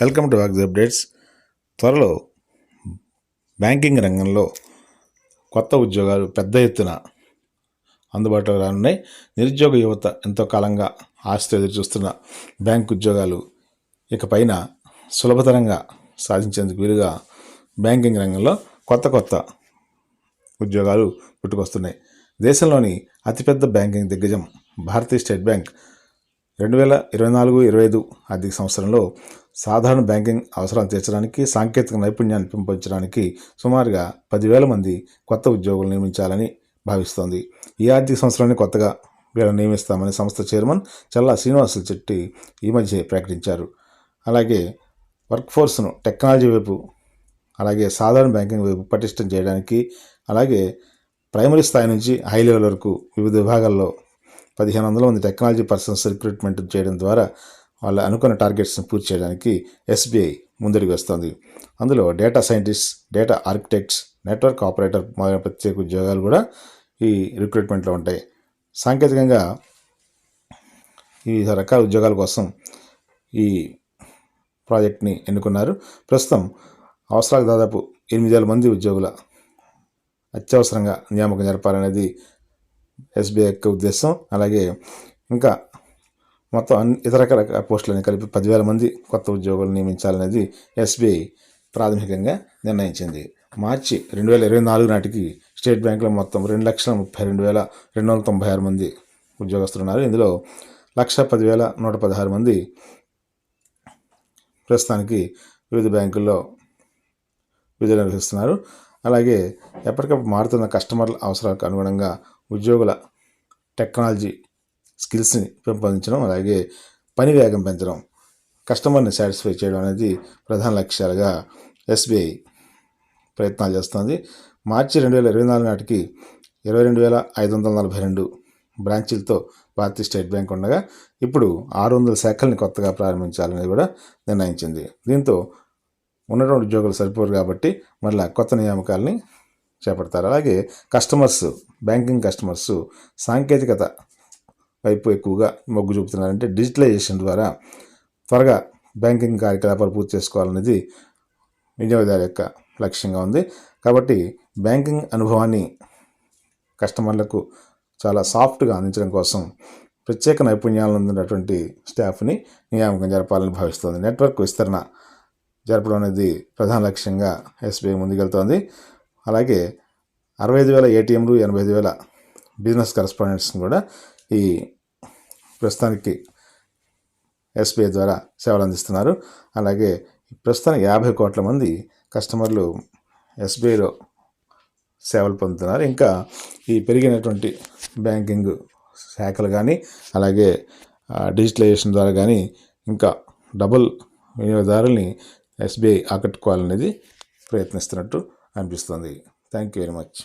Welcome to వాగ్స్ updates. త్వరలో banking రంగంలో కొత్త ఉద్యోగాలు పెద్ద ఎత్తున అందుబాటులో రానున్నాయి. నిరుద్యోగ యువత ఎంతో కాలంగా ఆశతో ఎదురు చూస్తున్న బ్యాంక్ ఉద్యోగాలు ఇకపైన సులభతరంగా సాధించేందుకు వీలుగా బ్యాంకింగ్ రంగంలో కొత్త ఉద్యోగాలు పుట్టుకొస్తున్నాయి. దేశంలోని అతిపెద్ద బ్యాంకింగ్ దిగ్గజం భారతీయ స్టేట్ బ్యాంక్ 2024-25 ఆర్థిక సంవత్సరంలో సాధారణ బ్యాంకింగ్ అవసరాలు తీర్చడానికి, సాంకేతిక నైపుణ్యాన్ని పెంపొందించడానికి సుమారుగా 10,000 మంది కొత్త ఉద్యోగులు నియమించాలని భావిస్తోంది. ఈ ఆర్థిక సంవత్సరాన్ని కొత్తగా వీళ్ళని నియమిస్తామని సంస్థ చైర్మన్ చల్లా శ్రీనివాసులు చెట్టి ఈ మధ్య ప్రకటించారు. అలాగే వర్క్ ఫోర్స్ను టెక్నాలజీ వైపు, అలాగే సాధారణ బ్యాంకింగ్ వైపు పటిష్టం చేయడానికి, అలాగే ప్రైమరీ స్థాయి నుంచి హై లెవెల్ వరకు వివిధ విభాగాల్లో 1,500 మంది టెక్నాలజీ పర్సన్స్ రిక్రూట్మెంట్ చేయడం ద్వారా వాళ్ళ అనుకున్న టార్గెట్స్ని పూర్తి చేయడానికి ఎస్బీఐ ముందడుగు వేస్తోంది. అందులో data scientist, data architects, network operator మొదలైన ప్రత్యేక ఉద్యోగాలు కూడా ఈ రిక్రూట్మెంట్లో ఉంటాయి. సాంకేతికంగా ఈ రకాల ఉద్యోగాల కోసం ఈ ప్రాజెక్ట్ని ఎన్నుకున్నారు. ప్రస్తుతం అవసరాలకు దాదాపు 8,000 మంది ఉద్యోగుల అత్యవసరంగా నియామకం జరపాలనేది ఎస్బీఐ యొక్క ఉద్దేశం. అలాగే ఇంకా మొత్తం ఇతర రకాల పోస్టులని కలిపి 10,000 మంది కొత్త ఉద్యోగులు నియమించాలనేది ఎస్బీఐ ప్రాథమికంగా నిర్ణయించింది. మార్చి 2024 నాటికి స్టేట్ బ్యాంకులో మొత్తం 2,32,296 మంది ఉద్యోగస్తులు ఉన్నారు. ఇందులో 1,10,116 మంది ప్రస్తుతానికి వివిధ బ్యాంకుల్లో విధులు నిర్వహిస్తున్నారు. అలాగే ఎప్పటికప్పుడు మారుతున్న కస్టమర్ల అవసరాలకు అనుగుణంగా ఉద్యోగుల టెక్నాలజీ స్కిల్స్ని పెంపొందించడం, అలాగే పని వేగం పెంచడం, కస్టమర్ని సాటిస్ఫై చేయడం అనేది ప్రధాన లక్ష్యాలుగా ఎస్బీఐ ప్రయత్నాలు చేస్తుంది. మార్చి 2024 నాటికి 22,542 బ్రాంచీలతో భారతీయ స్టేట్ బ్యాంక్ ఉండగా ఇప్పుడు 600 శాఖల్ని కొత్తగా ప్రారంభించాలనేది కూడా నిర్ణయించింది. దీంతో ఉన్నటువంటి ఉద్యోగులు సరిపోరు కాబట్టి మళ్ళీ కొత్త నియామకాలని చేపడతారు. అలాగే బ్యాంకింగ్ కస్టమర్స్ సాంకేతికత వైపు ఎక్కువగా మొగ్గు చూపుతున్నారంటే డిజిటలైజేషన్ ద్వారా త్వరగా బ్యాంకింగ్ కార్యకలాపాలు పూర్తి చేసుకోవాలనేది వినియోగదారు యొక్క లక్ష్యంగా ఉంది. కాబట్టి బ్యాంకింగ్ అనుభవాన్ని కస్టమర్లకు చాలా సాఫ్ట్గా అందించడం కోసం ప్రత్యేక నైపుణ్యాలను ఉన్నటువంటి స్టాఫ్ని నియామకం జరపాలని భావిస్తోంది. నెట్వర్క్ విస్తరణ జరపడం అనేది ప్రధాన లక్ష్యంగా ఎస్బీఐ ముందుకెళ్తోంది. అలాగే 65,000 ఏటీఎంలు, 85,000 బిజినెస్ కరెస్పాండెంట్స్ని కూడా ఈ ప్రస్తుతానికి ఎస్బీఐ ద్వారా సేవలు అందిస్తున్నారు. అలాగే ప్రస్తుతానికి 50 కోట్ల మంది కస్టమర్లు ఎస్బీఐలో సేవలు పొందుతున్నారు. ఇంకా ఈ పెరిగినటువంటి బ్యాంకింగ్ శాఖలు కానీ, అలాగే డిజిటలైజేషన్ ద్వారా కానీ ఇంకా డబుల్ వినియోగదారుల్ని ఎస్బీఐ ఆకట్టుకోవాలనేది ప్రయత్నిస్తున్నట్టు అనిపిస్తుంది. Thank you very much.